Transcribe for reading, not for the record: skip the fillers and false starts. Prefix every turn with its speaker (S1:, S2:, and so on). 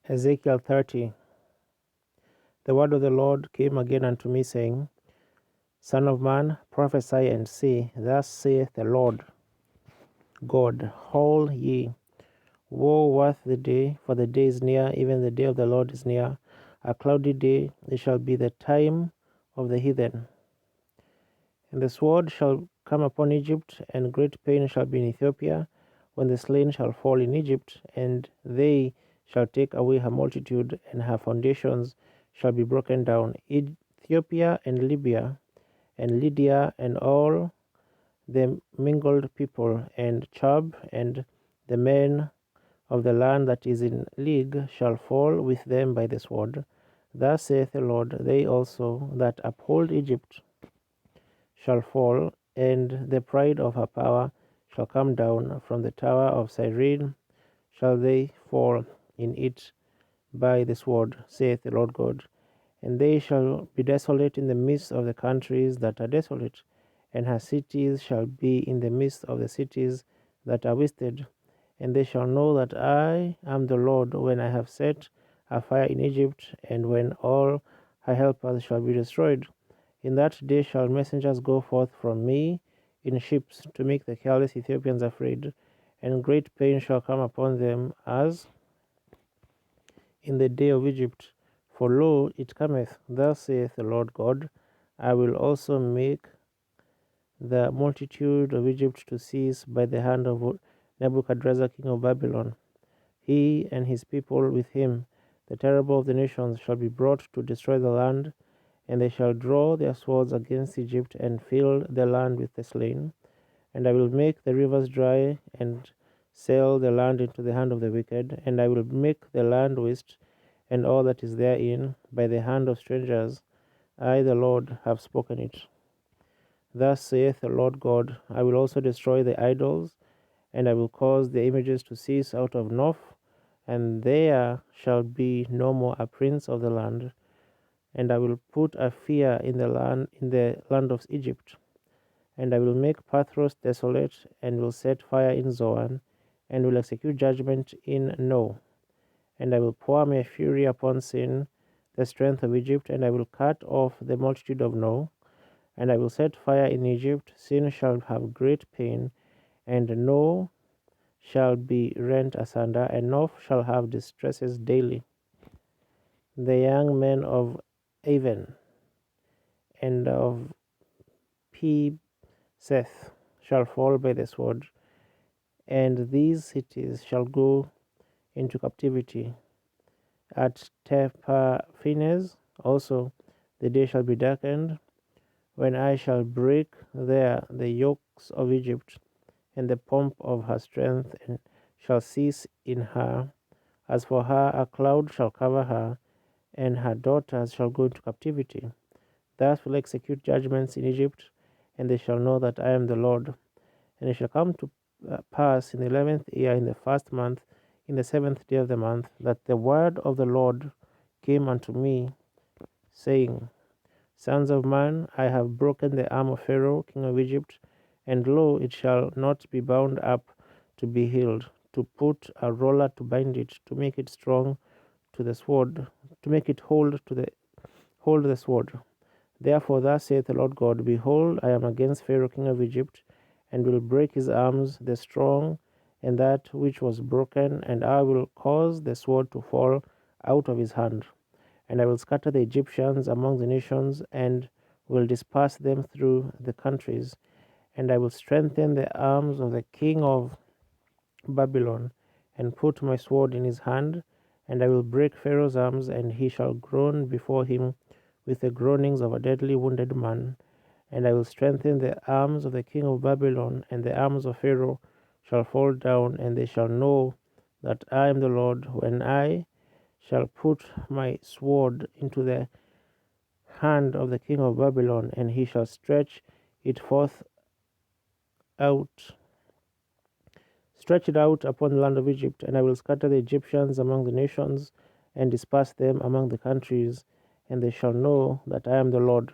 S1: Ezekiel 30. The word of the Lord came again unto me, saying, Son of man, prophesy and say, Thus saith the Lord God, Howl ye, woe worth the day, for the day is near, even the day of the Lord is near. A cloudy day, it shall be the time of the heathen. And the sword shall come upon Egypt, and great pain shall be in Ethiopia, when the slain shall fall in Egypt, and they shall take away her multitude, and her foundations shall be broken down. Ethiopia and Libya, and Lydia, and all the mingled people, and Chub, and the men of the land that is in league, shall fall with them by the sword. Thus saith the Lord, they also that uphold Egypt shall fall, and the pride of her power shall come down. From the tower of Cyrene shall they fall in it by the sword, saith the Lord God. And they shall be desolate in the midst of the countries that are desolate, and her cities shall be in the midst of the cities that are wasted. And they shall know that I am the Lord, when I have set a fire in Egypt, and when all her helpers shall be destroyed. In that day shall messengers go forth from me in ships, to make the careless Ethiopians afraid, and great pain shall come upon them, as in the day of Egypt. For lo, it cometh, thus saith the Lord God, I will also make the multitude of Egypt to cease by the hand of Nebuchadrezzar king of Babylon. He and his people with him, the terrible of the nations, shall be brought to destroy the land, and they shall draw their swords against Egypt, and fill the land with the slain. And I will make the rivers dry, and sell the land into the hand of the wicked, and I will make the land waste, and all that is therein, by the hand of strangers. I, the Lord, have spoken it. Thus saith the Lord God, I will also destroy the idols, and I will cause the images to cease out of Noph, and there shall be no more a prince of the land. And I will put a fear in the land of Egypt. And I will make Pathros desolate, and will set fire in Zoan, and will execute judgment in No. And I will pour my fury upon Sin, the strength of Egypt, and I will cut off the multitude of No. And I will set fire in Egypt. Sin shall have great pain, and No shall be rent asunder, and Noph shall have distresses daily. The young men of Aven and of Seth shall fall by the sword, and these cities shall go into captivity. At Tephaphenes also the day shall be darkened, when I shall break there the yokes of Egypt, and the pomp of her strength and shall cease in her. As for her, a cloud shall cover her, and her daughters shall go into captivity. Thus will I execute judgments in Egypt, and they shall know that I am the Lord. And it shall come to pass in the 11th year, in the first month, in the 7th day of the month, that the word of the Lord came unto me, saying, Sons of man, I have broken the arm of Pharaoh, king of Egypt, and lo, it shall not be bound up to be healed, to put a roller to bind it, to make it strong to the sword, to make it hold the sword. Therefore thus saith the Lord God, Behold, I am against Pharaoh king of Egypt, and will break his arms, the strong, and that which was broken, and I will cause the sword to fall out of his hand. And I will scatter the Egyptians among the nations, and will disperse them through the countries. And I will strengthen the arms of the king of Babylon, and put my sword in his hand, and I will break Pharaoh's arms, and he shall groan before him with the groanings of a deadly wounded man. And I will strengthen the arms of the king of Babylon, and the arms of Pharaoh shall fall down, and they shall know that I am the Lord, when I shall put my sword into the hand of the king of Babylon, and he shall stretch it out upon the land of Egypt. And I will scatter the Egyptians among the nations, and disperse them among the countries, and they shall know that I am the Lord.